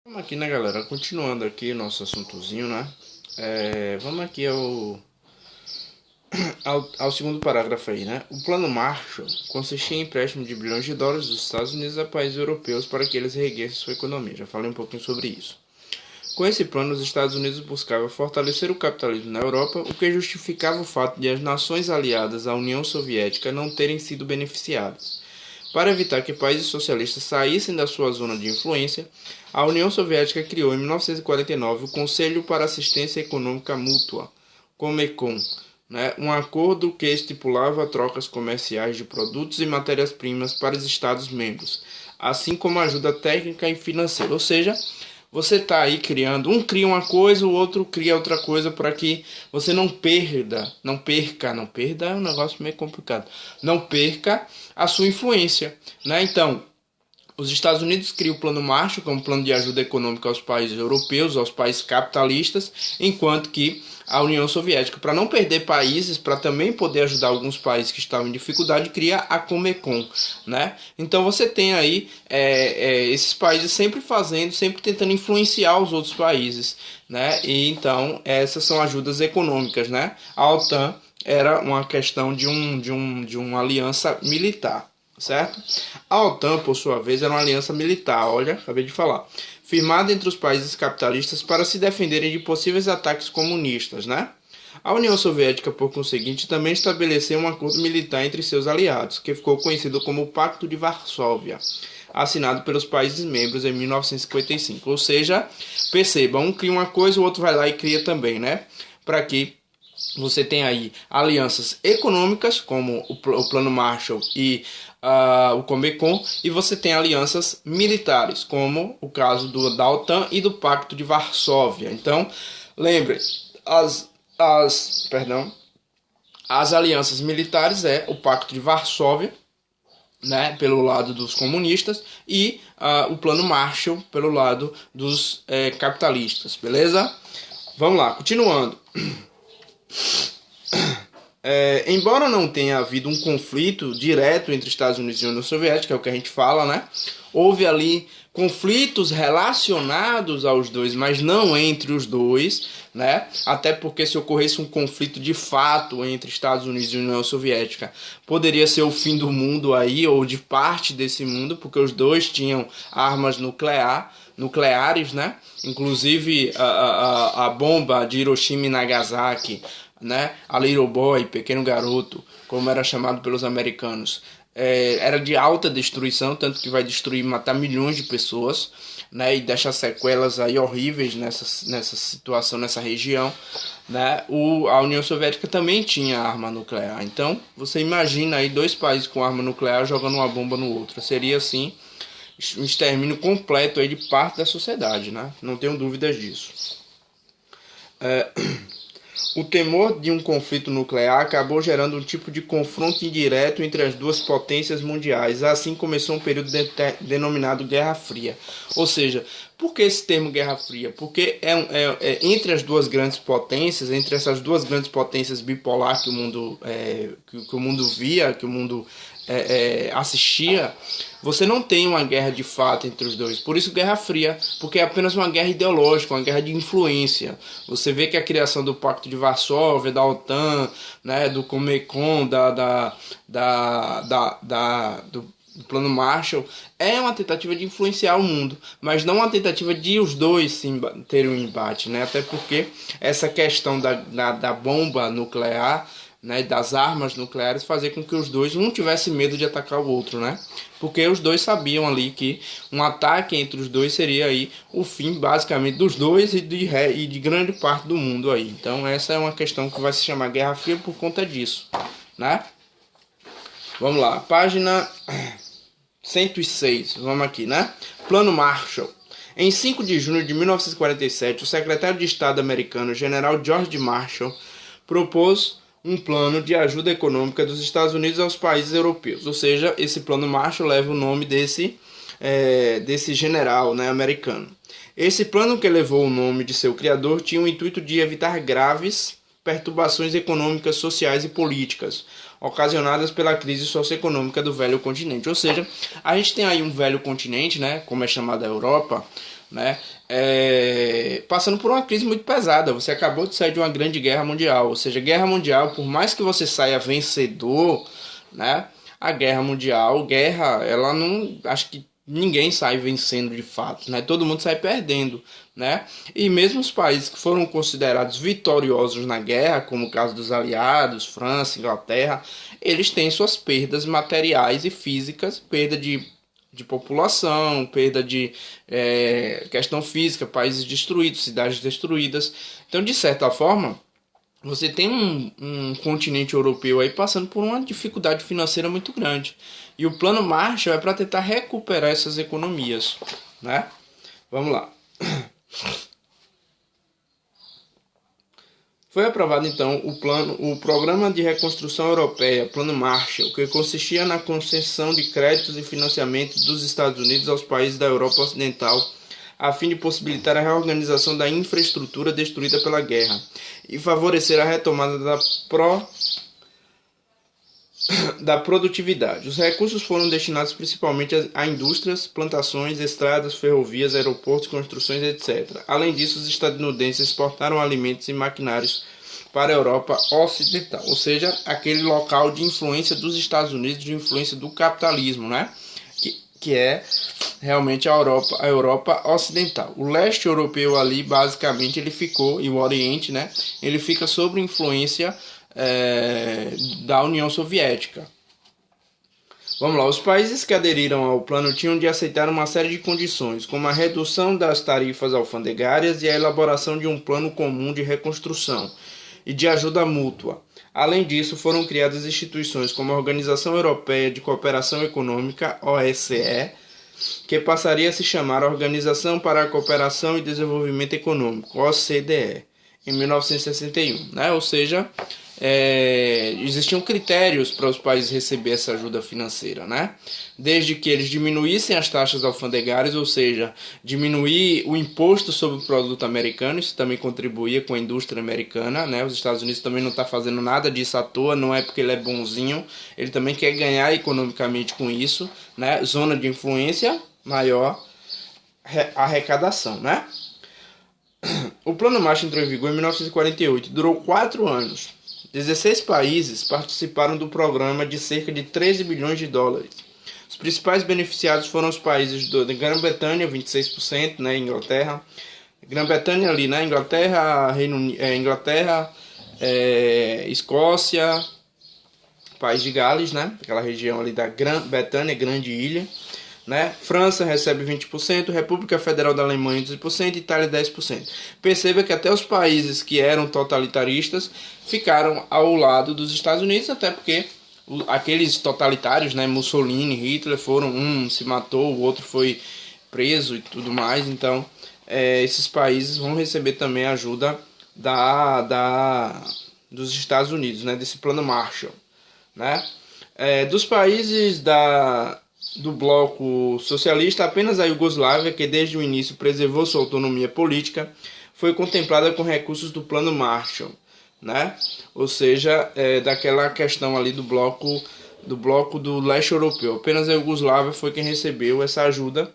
Vamos aqui, né, galera? Continuando aqui nosso assuntozinho, né? Vamos aqui ao segundo parágrafo aí, né? O Plano Marshall consistia em empréstimo de bilhões de dólares dos Estados Unidos a países europeus para que eles reerguessem sua economia. Já falei um pouquinho sobre isso. Com esse plano, os Estados Unidos buscavam fortalecer o capitalismo na Europa, o que justificava o fato de as nações aliadas à União Soviética não terem sido beneficiadas. Para evitar que países socialistas saíssem da sua zona de influência, a União Soviética criou em 1949 o Conselho para Assistência Econômica Mútua, Comecon, né, um acordo que estipulava trocas comerciais de produtos e matérias-primas para os Estados-membros, assim como ajuda técnica e financeira. Ou seja, você está aí criando, um cria uma coisa, o outro cria outra coisa para que você não perda é um negócio meio complicado, não perca a sua influência, né? Então, os Estados Unidos criam o Plano Marshall, que é um plano de ajuda econômica aos países europeus, aos países capitalistas, enquanto que a União Soviética, para não perder países, para também poder ajudar alguns países que estavam em dificuldade, cria a Comecon, né? Então você tem aí esses países sempre fazendo, sempre tentando influenciar os outros países, né? E então essas são ajudas econômicas, né? A OTAN era uma questão de uma aliança militar, certo? A OTAN, por sua vez, era uma aliança militar, olha, acabei de falar, firmada entre os países capitalistas para se defenderem de possíveis ataques comunistas, né? A União Soviética, por conseguinte, também estabeleceu um acordo militar entre seus aliados, que ficou conhecido como o Pacto de Varsóvia, assinado pelos países membros em 1955. Ou seja, perceba, um cria uma coisa, o outro vai lá e cria também, né? Para que você tem aí alianças econômicas, como o Plano Marshall e o Comecon, e você tem alianças militares, como o caso da OTAN e do Pacto de Varsóvia. Então, lembre, as alianças militares é o Pacto de Varsóvia, né, pelo lado dos comunistas, e o Plano Marshall pelo lado dos capitalistas, beleza? Vamos lá, continuando. Embora não tenha havido um conflito direto entre Estados Unidos e União Soviética, é o que a gente fala, né? Houve ali conflitos relacionados aos dois, mas não entre os dois, né? Até porque se ocorresse um conflito de fato entre Estados Unidos e União Soviética, poderia ser o fim do mundo aí, ou de parte desse mundo, porque os dois tinham armas nucleares, né? Inclusive a bomba de Hiroshima e Nagasaki, né? A Little Boy, pequeno garoto, como era chamado pelos americanos, era de alta destruição, tanto que vai destruir e matar milhões de pessoas, né? E deixa sequelas aí horríveis nessa situação, nessa região, né? A União Soviética também tinha arma nuclear. Então, você imagina aí dois países com arma nuclear jogando uma bomba no outro. Seria assim um extermínio completo aí de parte da sociedade, né? Não tenho dúvidas disso. O temor de um conflito nuclear acabou gerando um tipo de confronto indireto entre as duas potências mundiais. Assim começou um período denominado Guerra Fria. Ou seja, por que esse termo Guerra Fria? Porque entre as duas grandes potências, entre essas duas grandes potências bipolar que o mundo via, que o mundo assistia, você não tem uma guerra de fato entre os dois. Por isso Guerra Fria, porque é apenas uma guerra ideológica, uma guerra de influência. Você vê que a criação do Pacto de Varsóvia, da OTAN, né, do Comecon, do Plano Marshall, é uma tentativa de influenciar o mundo, mas não uma tentativa de os dois terem um embate, né? Até porque essa questão da bomba nuclear, né, das armas nucleares, fazer com que os dois um tivesse medo de atacar o outro, né? Porque os dois sabiam ali que um ataque entre os dois seria aí o fim basicamente dos dois e de grande parte do mundo aí. Então essa é uma questão que vai se chamar Guerra Fria por conta disso, né? Vamos lá, página 106, vamos aqui, né? Plano Marshall. Em 5 de junho de 1947, o secretário de Estado americano, General George Marshall, propôs um plano de ajuda econômica dos Estados Unidos aos países europeus. Ou seja, esse plano Marshall leva o nome desse general, né, americano. Esse plano, que levou o nome de seu criador, tinha o intuito de evitar graves perturbações econômicas, sociais e políticas ocasionadas pela crise socioeconômica do velho continente. Ou seja, a gente tem aí um velho continente, né, como é chamada a Europa, né? Passando por uma crise muito pesada. Você acabou de sair de uma grande guerra mundial, ou seja, guerra mundial, por mais que você saia vencedor, né? A guerra mundial, ela não, acho que ninguém sai vencendo de fato, né? Todo mundo sai perdendo, né? E mesmo os países que foram considerados vitoriosos na guerra, como o caso dos aliados, França, Inglaterra, eles têm suas perdas materiais e físicas, perda de população, perda de questão física, países destruídos, cidades destruídas. Então, de certa forma, você tem um continente europeu aí passando por uma dificuldade financeira muito grande. E o Plano Marshall é para tentar recuperar essas economias, né? Vamos lá. Foi aprovado então o Programa de Reconstrução Europeia, Plano Marshall, que consistia na concessão de créditos e financiamento dos Estados Unidos aos países da Europa Ocidental, a fim de possibilitar a reorganização da infraestrutura destruída pela guerra e favorecer a retomada da produtividade. Os recursos foram destinados principalmente a indústrias, plantações, estradas, ferrovias, aeroportos, construções, etc. Além disso, os estadunidenses exportaram alimentos e maquinários para a Europa Ocidental, ou seja, aquele local de influência dos Estados Unidos, de influência do capitalismo, né? Que é realmente a Europa Ocidental. O leste europeu ali, basicamente, ele ficou, e o Oriente, né? Ele fica sob influência da União Soviética. Vamos lá, os países que aderiram ao plano tinham de aceitar uma série de condições, como a redução das tarifas alfandegárias e a elaboração de um plano comum de reconstrução e de ajuda mútua. Além disso, foram criadas instituições como a Organização Europeia de Cooperação Econômica, OSCE, que passaria a se chamar Organização para a Cooperação e Desenvolvimento Econômico, OCDE, em 1961, né? Ou seja, existiam critérios para os países receber essa ajuda financeira, né? Desde que eles diminuíssem as taxas alfandegárias, ou seja, diminuir o imposto sobre o produto americano, isso também contribuía com a indústria americana, né? Os Estados Unidos também não está fazendo nada disso à toa, não é porque ele é bonzinho, ele também quer ganhar economicamente com isso, né? Zona de influência, maior arrecadação, né? O Plano Marshall entrou em vigor em 1948, durou 4 anos. 16 países participaram do programa de cerca de 13 bilhões de dólares. Os principais beneficiados foram os países da Grã-Bretanha, 26%, né, Inglaterra. Grã-Bretanha ali, né, Inglaterra, Escócia, País de Gales, né, aquela região ali da Grã-Bretanha, Grande Ilha. Né? França recebe 20%, República Federal da Alemanha 12%, Itália 10%. Perceba que até os países que eram totalitaristas ficaram ao lado dos Estados Unidos, até porque aqueles totalitários, né, Mussolini, Hitler, um se matou, o outro foi preso e tudo mais. Então, esses países vão receber também a ajuda dos Estados Unidos, né, desse Plano Marshall. Né? Dos países do bloco socialista, apenas a Iugoslávia, que desde o início preservou sua autonomia política, foi contemplada com recursos do Plano Marshall, né? Ou seja, daquela questão ali do bloco do leste europeu. Apenas a Iugoslávia foi quem recebeu essa ajuda.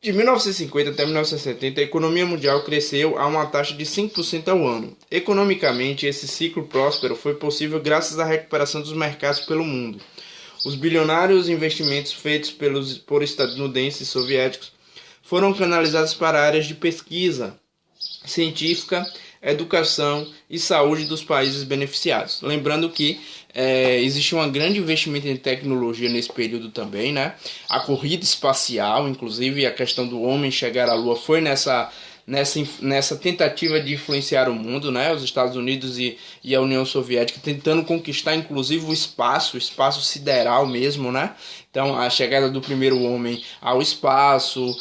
De 1950 até 1970, a economia mundial cresceu a uma taxa de 5% ao ano. Economicamente, esse ciclo próspero foi possível graças à recuperação dos mercados pelo mundo. Os bilionários investimentos feitos por estadunidenses e soviéticos foram canalizados para áreas de pesquisa científica, educação e saúde dos países beneficiados. Lembrando que existe um grande investimento em tecnologia nesse período também, né? A corrida espacial, inclusive a questão do homem chegar à Lua, foi nessa tentativa de influenciar o mundo, né? Os Estados Unidos e a União Soviética tentando conquistar inclusive o espaço sideral mesmo, né? Então a chegada do primeiro homem ao espaço,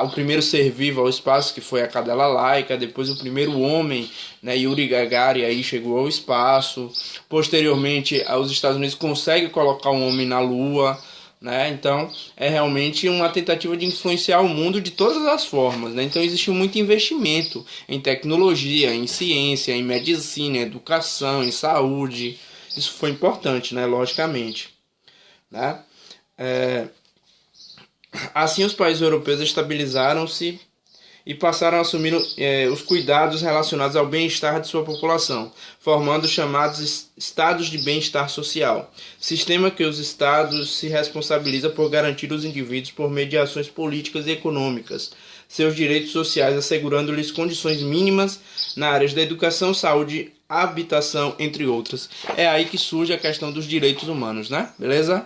o primeiro ser vivo ao espaço, que foi a cadela Laika, depois o primeiro homem, né, Yuri Gagarin, aí chegou ao espaço. Posteriormente os Estados Unidos conseguem colocar um homem na Lua, né? Então é realmente uma tentativa de influenciar o mundo de todas as formas, né? Então existe muito investimento em tecnologia, em ciência, em medicina, em educação, em saúde. Isso foi importante, né? Logicamente, né? Assim os países europeus estabilizaram-se e passaram a assumir os cuidados relacionados ao bem-estar de sua população, formando os chamados estados de bem-estar social, sistema que os estados se responsabilizam por garantir aos indivíduos por meio de ações políticas e econômicas seus direitos sociais, assegurando-lhes condições mínimas na área da educação, saúde, habitação, entre outras. É aí que surge a questão dos direitos humanos, né? Beleza?